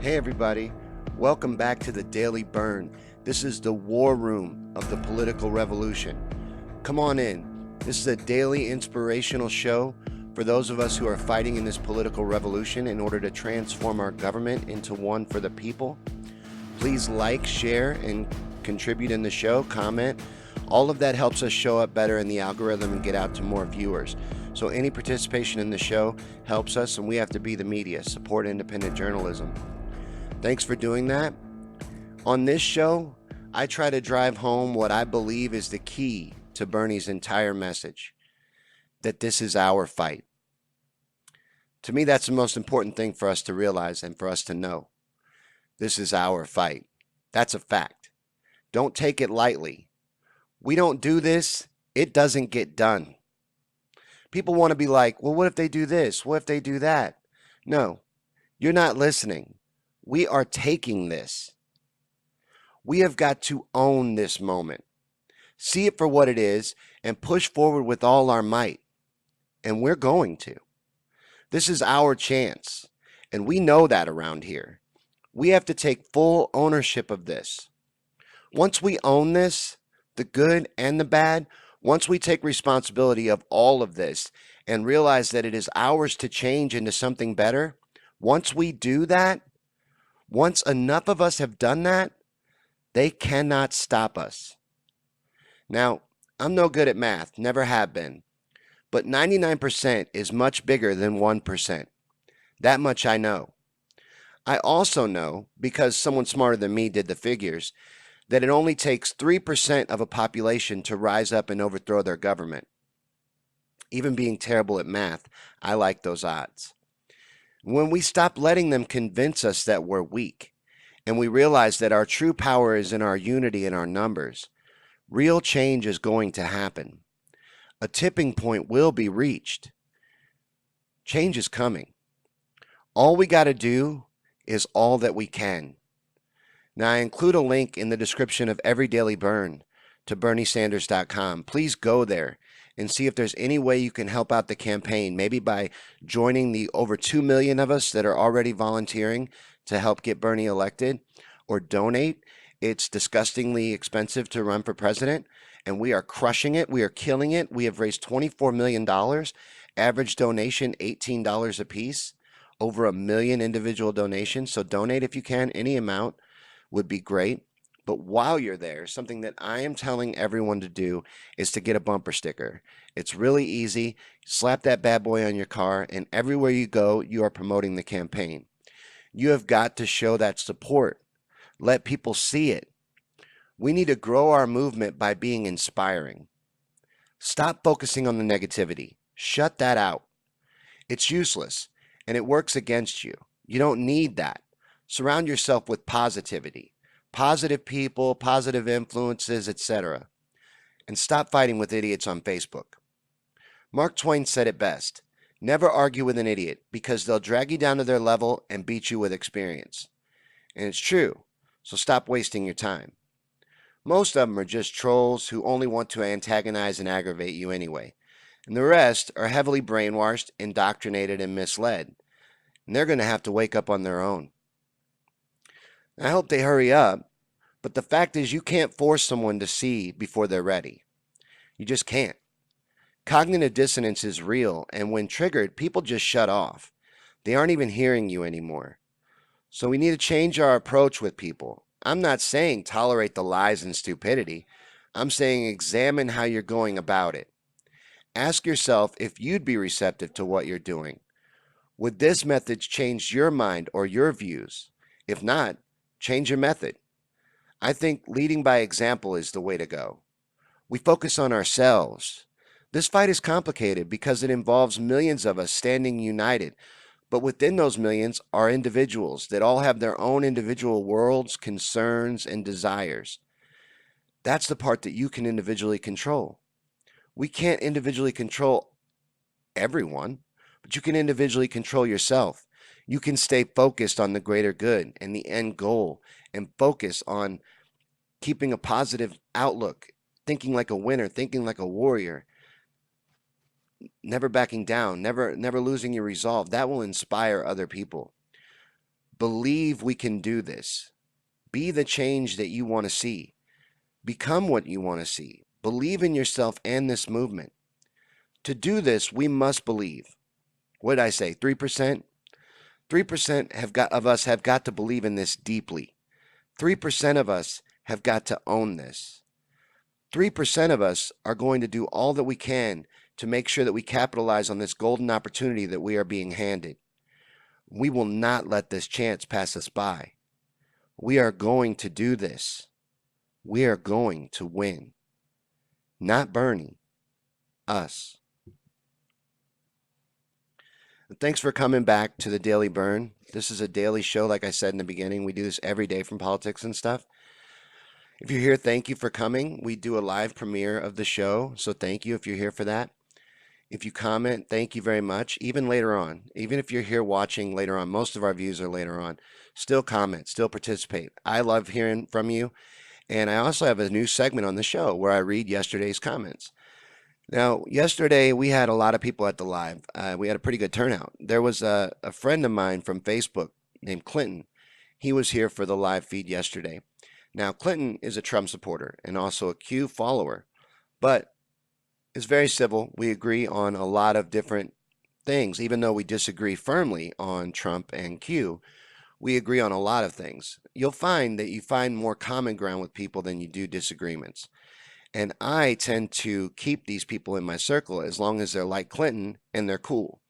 Hey everybody, welcome back to the Daily Bern. This is the war room of the political revolution. Come on in. This is a daily inspirational show for those of us who are fighting in this political revolution in order to transform our government into one for the people. Please like, share, and contribute in the show, comment. All of that helps us show up better in the algorithm and get out to more viewers. So any participation in the show helps us, and we have to be the media, support independent journalism. Thanks for doing that. On this show, I try to drive home what I believe is the key to Bernie's entire message, that this is our fight. To me, that's the most important thing for us to realize and for us to know. This is our fight. That's a fact. Don't take it lightly. We don't do this, it doesn't get done. People want to be like, well, what if they do this? What if they do that? No, you're not listening. We are taking this. We have got to own this moment, see it for what it is, and push forward with all our might. And we're going to. This is our chance. And we know that around here. We have to take full ownership of this. Once we own this, the good and the bad, once we take responsibility of all of this and realize that it is ours to change into something better, once we do that, once enough of us have done that, they cannot stop us. Now, I'm no good at math, never have been, but 99% is much bigger than 1%. That much I know. I also know, because someone smarter than me did the figures, that it only takes 3% of a population to rise up and overthrow their government. Even being terrible at math, I like those odds. When we stop letting them convince us that we're weak, and we realize that our true power is in our unity and our numbers, real change is going to happen. A tipping point will be reached. Change is coming. All we got to do is all that we can. Now, I include a link in the description of every Daily Bern to berniesanders.com. Please go there and see if there's any way you can help out the campaign, maybe by joining the over 2 million of us that are already volunteering to help get Bernie elected, or donate. It's disgustingly expensive to run for president, and we are crushing it. We are killing it. We have raised $24 million, average donation $18 a piece, over a million individual donations. So donate if you can, any amount would be great. But while you're there, something that I am telling everyone to do is to get a bumper sticker. It's really easy. Slap that bad boy on your car, and everywhere you go, you are promoting the campaign. You have got to show that support. Let people see it. We need to grow our movement by being inspiring. Stop focusing on the negativity. Shut that out. It's useless, and it works against you. You don't need that. Surround yourself with positivity, positive people, positive influences, etc. And stop fighting with idiots on Facebook. Mark Twain said it best: never argue with an idiot, because they'll drag you down to their level and beat you with experience. And it's true, so stop wasting your time. Most of them are just trolls who only want to antagonize and aggravate you anyway. And the rest are heavily brainwashed, indoctrinated, and misled. And they're going to have to wake up on their own. I hope they hurry up, but the fact is you can't force someone to see before they're ready. You just can't. Cognitive dissonance is real, and when triggered, people just shut off. They aren't even hearing you anymore. So we need to change our approach with people. I'm not saying tolerate the lies and stupidity. I'm saying examine how you're going about it. Ask yourself if you'd be receptive to what you're doing. Would this method change your mind or your views? If not, change your method. I think leading by example is the way to go. We focus on ourselves. This fight is complicated because it involves millions of us standing united. But within those millions are individuals that all have their own individual worlds, concerns, and desires. That's the part that you can individually control. We can't individually control everyone, but you can individually control yourself. You can stay focused on the greater good and the end goal, and focus on keeping a positive outlook, thinking like a winner, thinking like a warrior, never backing down, never losing your resolve. That will inspire other people. Believe we can do this. Be the change that you want to see. Become what you want to see. Believe in yourself and this movement. To do this, we must believe. What did I say? 3%? 3% of us have got to believe in this deeply. 3% of us have got to own this. 3% of us are going to do all that we can to make sure that we capitalize on this golden opportunity that we are being handed. We will not let this chance pass us by. We are going to do this. We are going to win. Not Bernie, us. Thanks for coming back to the Daily Bern. This is a daily show, like I said in the beginning. We do this every day from politics and stuff. If you're here, thank you for coming. We do a live premiere of the show, so thank you if you're here for that. If you comment, thank you very much. Even later on, even if you're here watching later on, most of our views are later on. Still comment, still participate. I love hearing from you. And I also have a new segment on the show where I read yesterday's comments. Now, yesterday we had a lot of people at the live. We had a pretty good turnout. There was a friend of mine from Facebook named Clinton. He was here for the live feed yesterday. Now, Clinton is a Trump supporter and also a Q follower, but is very civil. We agree on a lot of different things, even though we disagree firmly on Trump and Q. We agree on a lot of things. You'll find that you find more common ground with people than you do disagreements. And I tend to keep these people in my circle as long as they're like Clinton and they're cool.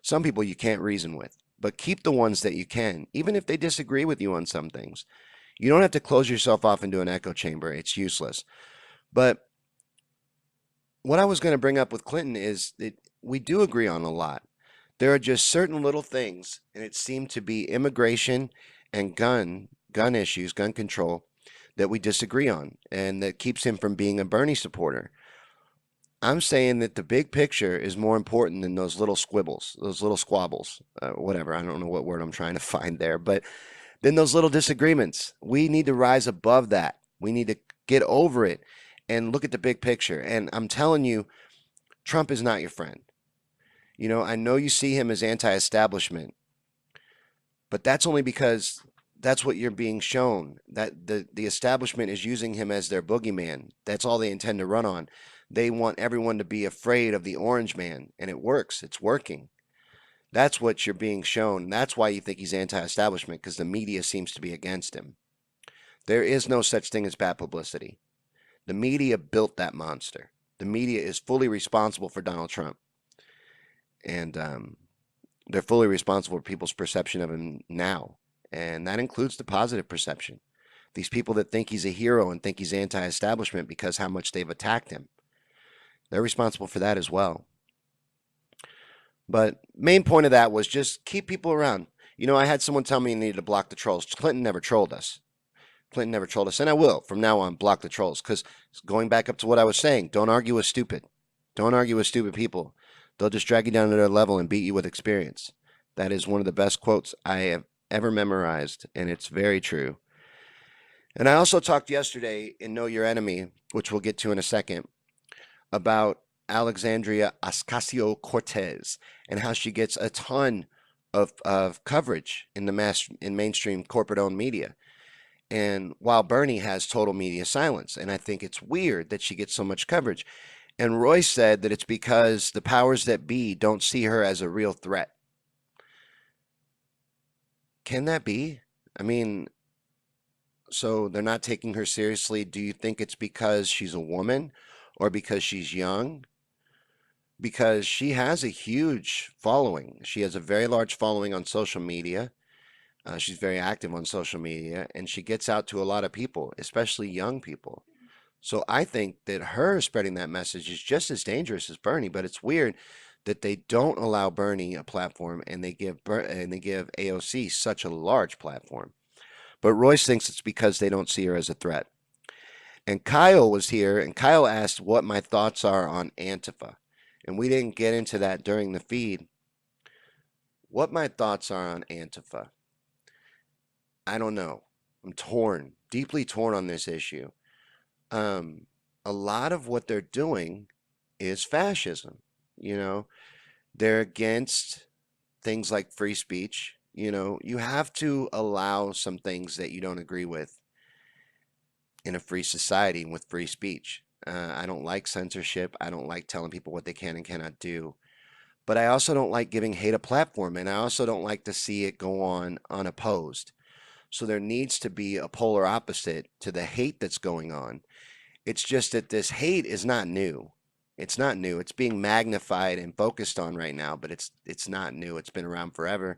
Some people you can't reason with, but keep the ones that you can, even if they disagree with you on some things. You don't have to close yourself off into an echo chamber. It's useless. But what I was going to bring up with Clinton is that we do agree on a lot. There are just certain little things, and it seemed to be immigration and gun issues, gun control, that we disagree on, and that keeps him from being a Bernie supporter. I'm saying that the big picture is more important than those little squibbles, those little squabbles, whatever. I don't know what word I'm trying to find there, but then those little disagreements. We need to rise above that. We need to get over it and look at the big picture. And I'm telling you, Trump is not your friend. You know, I know you see him as anti-establishment, but that's only because that's what you're being shown. That the establishment is using him as their boogeyman. That's all they intend to run on. They want everyone to be afraid of the orange man, and it works. It's working. That's what you're being shown. That's why you think he's anti-establishment, because the media seems to be against him. There is no such thing as bad publicity. The media built that monster. The media is fully responsible for Donald Trump. And they're fully responsible for people's perception of him now. And that includes the positive perception. These people that think he's a hero and think he's anti-establishment because how much they've attacked him. They're responsible for that as well. But main point of that was just keep people around. You know, I had someone tell me you needed to block the trolls. Clinton never trolled us. Clinton never trolled us, and I will from now on block the trolls. Because going back up to what I was saying, don't argue with stupid. Don't argue with stupid people. They'll just drag you down to their level and beat you with experience. That is one of the best quotes I have ever memorized, and it's very true. And I also talked yesterday in Know Your Enemy, which we'll get to in a second, about Alexandria Ocasio-Cortez and how she gets a ton of coverage in in mainstream corporate-owned media. And while Bernie has total media silence, and I think it's weird that she gets so much coverage. And Royce said that it's because the powers that be don't see her as a real threat. Can that be? I mean, so they're not taking her seriously. Do you think it's because she's a woman or because she's young? Because she has a huge following. She has a very large following on social media. She's very active on social media and she gets out to a lot of people, especially young people. So I think that her spreading that message is just as dangerous as Bernie, but it's weird that they don't allow Bernie a platform and they give AOC such a large platform. But Royce thinks it's because they don't see her as a threat. And Kyle was here and Kyle asked what my thoughts are on Antifa. And we didn't get into that during the feed. What my thoughts are on Antifa. I don't know. I'm torn, deeply torn on this issue. Um, a lot of what they're doing is fascism. You know, they're against things like free speech. You have to allow some things that you don't agree with in a free society and with free speech. I don't like censorship. I don't like telling people what they can and cannot do. But I also don't like giving hate a platform, and I also don't like to see it go on unopposed. So there needs to be a polar opposite to the hate that's going on. It's just that this hate is not new. It's not new. It's being magnified and focused on right now, but it's not new. It's been around forever.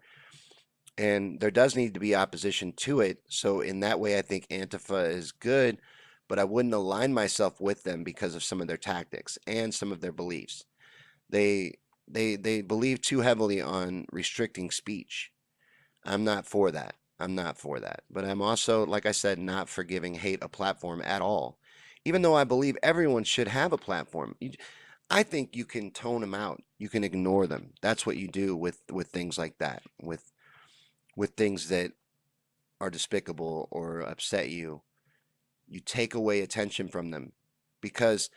And there does need to be opposition to it. So in that way, I think Antifa is good, but I wouldn't align myself with them because of some of their tactics and some of their beliefs. They they believe too heavily on restricting speech. I'm not for that. I'm not for that. But I'm also, like I said, not for giving hate a platform at all. Even though I believe everyone should have a platform. I think you can tone them out. You can ignore them. That's what you do with things like that. With things that are despicable or upset you. You take away attention from them. Because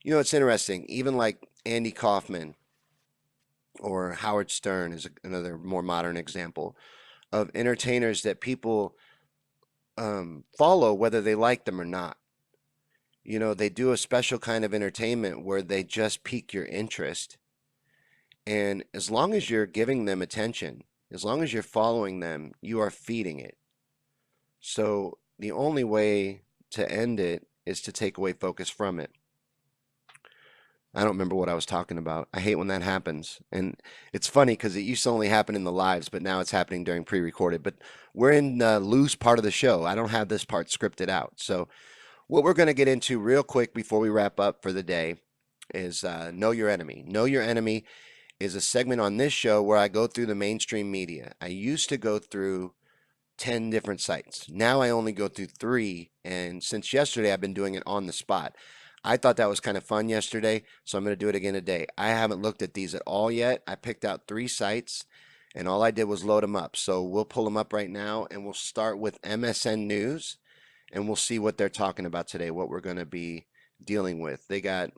it's interesting. Even like Andy Kaufman or Howard Stern is another more modern example of entertainers that people follow whether they like them or not. They do a special kind of entertainment where they just pique your interest. And as long as you're giving them attention, as long as you're following them, you are feeding it. So the only way to end it is to take away focus from it. I don't remember what I was talking about. I hate when that happens. And it's funny because it used to only happen in the lives, but now it's happening during pre-recorded. But we're in the loose part of the show. I don't have this part scripted out. So what we're going to get into real quick before we wrap up for the day is Know Your Enemy. Know Your Enemy is a segment on this show where I go through the mainstream media. I used to go through 10 different sites. Now I only go through three. And since yesterday, I've been doing it on the spot. I thought that was kind of fun yesterday, so I'm going to do it again today. I haven't looked at these at all yet. I picked out three sites, and all I did was load them up. So we'll pull them up right now, and we'll start with MSN News, and we'll see what they're talking about today, what we're going to be dealing with. They got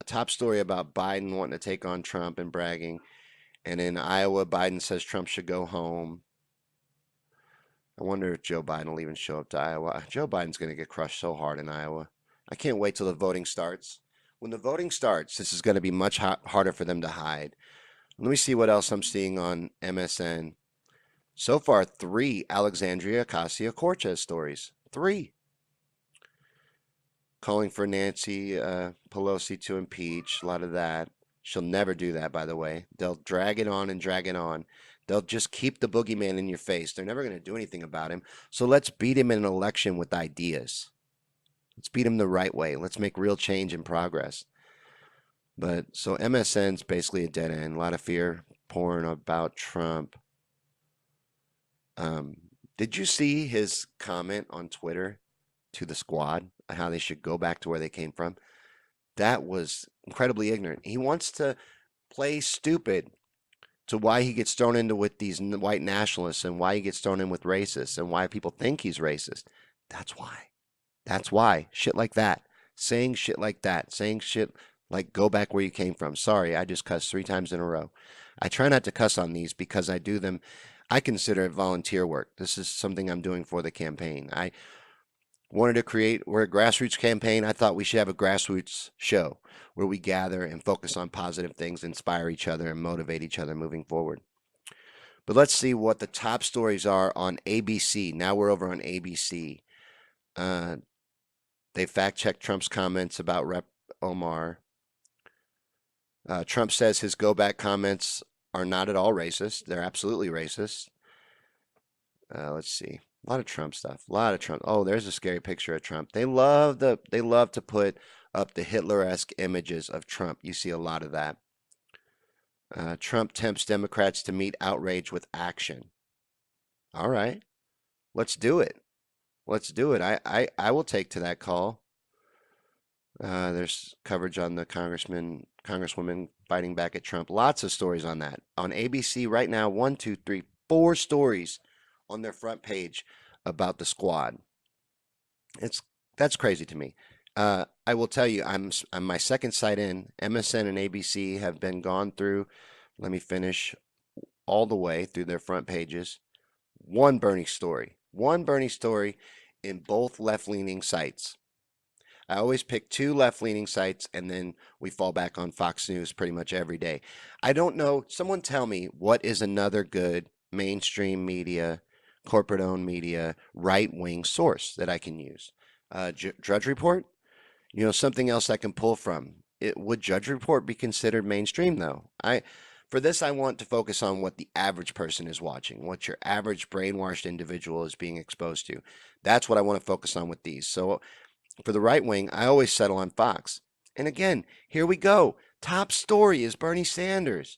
a top story about Biden wanting to take on Trump and bragging. And in Iowa, Biden says Trump should go home. I wonder if Joe Biden will even show up to Iowa. Joe Biden's going to get crushed so hard in Iowa. I can't wait till the voting starts. When the voting starts, this is going to be much harder for them to hide. Let me see what else I'm seeing on MSN. So far, three Alexandria Ocasio-Cortez stories. Three. Calling for Nancy Pelosi to impeach. A lot of that. She'll never do that, by the way. They'll drag it on and drag it on. They'll just keep the boogeyman in your face. They're never going to do anything about him. So let's beat him in an election with ideas. Let's beat him the right way. Let's make real change and progress. But so MSN's basically a dead end. A lot of fear pouring about Trump. Um, did you see his comment on Twitter to the squad, how they should go back to where they came from? That was incredibly ignorant. He wants to play stupid to why he gets thrown into with these white nationalists and why he gets thrown in with racists and why people think he's racist. That's why. That's why. Shit like that. Saying shit like that. Saying shit like go back where you came from. Sorry, I just cussed 3 times in a row. I try not to cuss on these because I do them. I consider it volunteer work. This is something I'm doing for the campaign. I wanted to create, we're a grassroots campaign. I thought we should have a grassroots show where we gather and focus on positive things, inspire each other, and motivate each other moving forward. But let's see what the top stories are on ABC. Now we're over on ABC. Uh, they fact checked Trump's comments about Rep. Omar. Trump says his go back comments are not at all racist. They're absolutely racist. Let's see. A lot of Trump stuff. A lot of Trump. Oh, there's a scary picture of Trump. They love to put up the Hitler-esque images of Trump. You see a lot of that. Trump tempts Democrats to meet outrage with action. All right, let's do it. Let's do it. I will take to that call. There's coverage on the congresswoman fighting back at Trump. Lots of stories on that. On ABC right now, one, two, three, four stories on their front page about the squad. That's crazy to me. I will tell you, I'm my second site in. MSN and ABC have been gone through. Let me finish all the way through their front pages. one Bernie story in both left-leaning sites. I always pick two left-leaning sites and then we fall back on Fox News pretty much every day. I don't know. Someone tell me what is another good mainstream media, corporate-owned media, right-wing source that I can use? Drudge Report? Something else I can pull from. Would Judge Report be considered mainstream though? For this, I want to focus on what the average person is watching, what your average brainwashed individual is being exposed to. That's what I want to focus on with these. So for the right wing, I always settle on Fox. And again, here we go. Top story is Bernie Sanders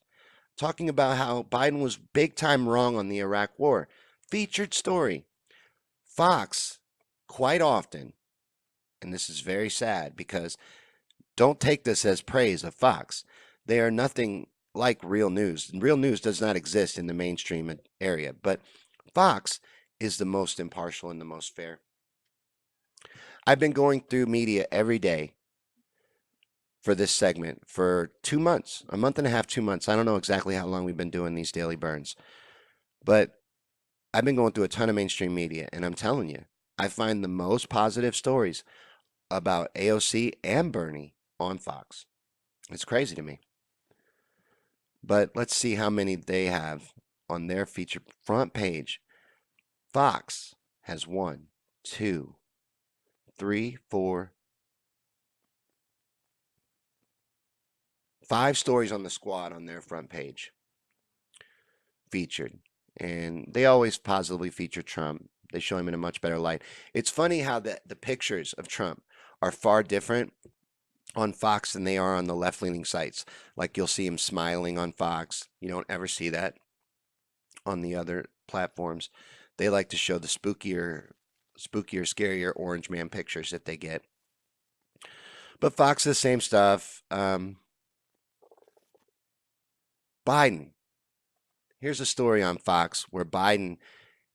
talking about how Biden was big time wrong on the Iraq war. Featured story. Fox, quite often, and this is very sad because don't take this as praise of Fox. They are nothing like real news. Real news does not exist in the mainstream area, but Fox is the most impartial and the most fair. I've been going through media every day for this segment for 2 months, a month and a half, 2 months. I don't know exactly how long we've been doing these daily burns, but I've been going through a ton of mainstream media, and I'm telling you, I find the most positive stories about AOC and Bernie on Fox. It's crazy to me. But let's see how many they have on their feature front page. Fox has one, two, three, four, five stories on the squad on their front page featured. And they always positively feature Trump. They show him in a much better light. It's funny how the pictures of Trump are far different on Fox than they are on the left-leaning sites. Like you'll see him smiling on Fox. You don't ever see that on the other platforms. They like to show the scarier orange man pictures that they get. But Fox, the same stuff. Biden. Here's a story on Fox where Biden,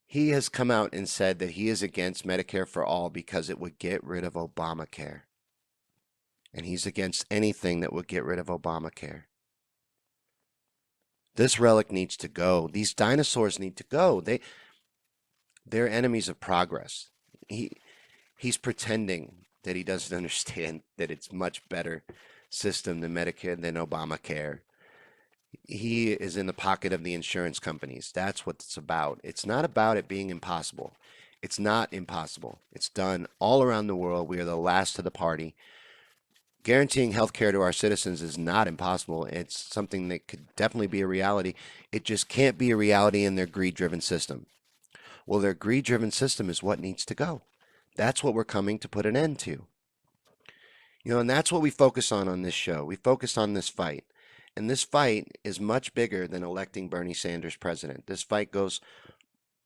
he has come out and said that he is against Medicare for all because it would get rid of Obamacare. And he's against anything that would get rid of Obamacare. This relic needs to go. These dinosaurs need to go. They're enemies of progress. He's pretending that he doesn't understand that it's much better system than Medicare than Obamacare. He is in the pocket of the insurance companies. That's what it's about. It's not about it being impossible. It's not impossible. It's done all around the world. We are the last to the party. Guaranteeing health care to our citizens is not impossible. It's something that could definitely be a reality. It just can't be a reality in their greed-driven system. Well, their greed-driven system is what needs to go. That's what we're coming to put an end to. And that's what we focus on this show. We focus on this fight. And this fight is much bigger than electing Bernie Sanders president. This fight goes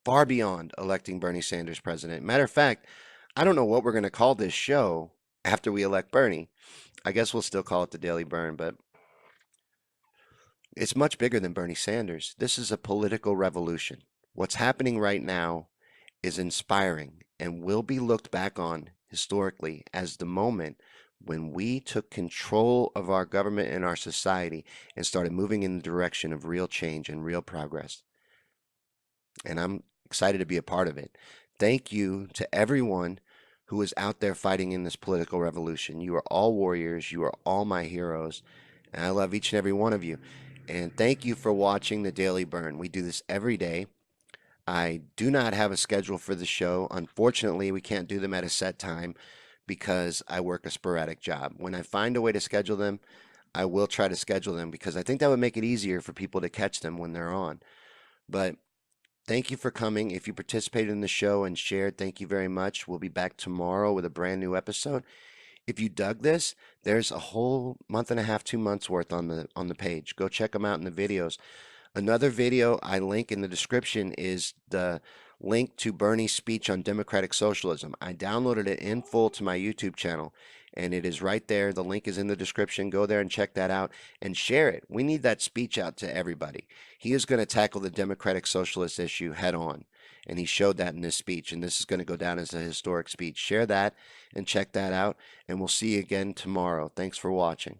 far beyond electing Bernie Sanders president. Matter of fact, I don't know what we're going to call this show after we elect Bernie. I guess we'll still call it the Daily Bern, but it's much bigger than Bernie Sanders. This is a political revolution. What's happening right now is inspiring and will be looked back on historically as the moment when we took control of our government and our society and started moving in the direction of real change and real progress. And I'm excited to be a part of it. Thank you to everyone who is out there fighting in this political revolution. You are all warriors. You are all my heroes. And I love each and every one of you. And thank you for watching the Daily Burn. We do this every day. I do not have a schedule for the show. Unfortunately, we can't do them at a set time because I work a sporadic job. When I find a way to schedule them, I will try to schedule them because I think that would make it easier for people to catch them when they're on. But thank you for coming. If you participated in the show and shared, thank you very much. We'll be back tomorrow with a brand new episode. If you dug this, there's a whole month and a half, 2 months worth on the page. Go check them out in the videos. Another video I link in the description is the link to Bernie's speech on democratic socialism. I downloaded it in full to my YouTube channel, and it is right there. The link is in the description. Go there and check that out and share it. We need that speech out to everybody. He is going to tackle the democratic socialist issue head on, and he showed that in this speech, and this is going to go down as a historic speech. Share that and check that out, and we'll see you again tomorrow. Thanks for watching.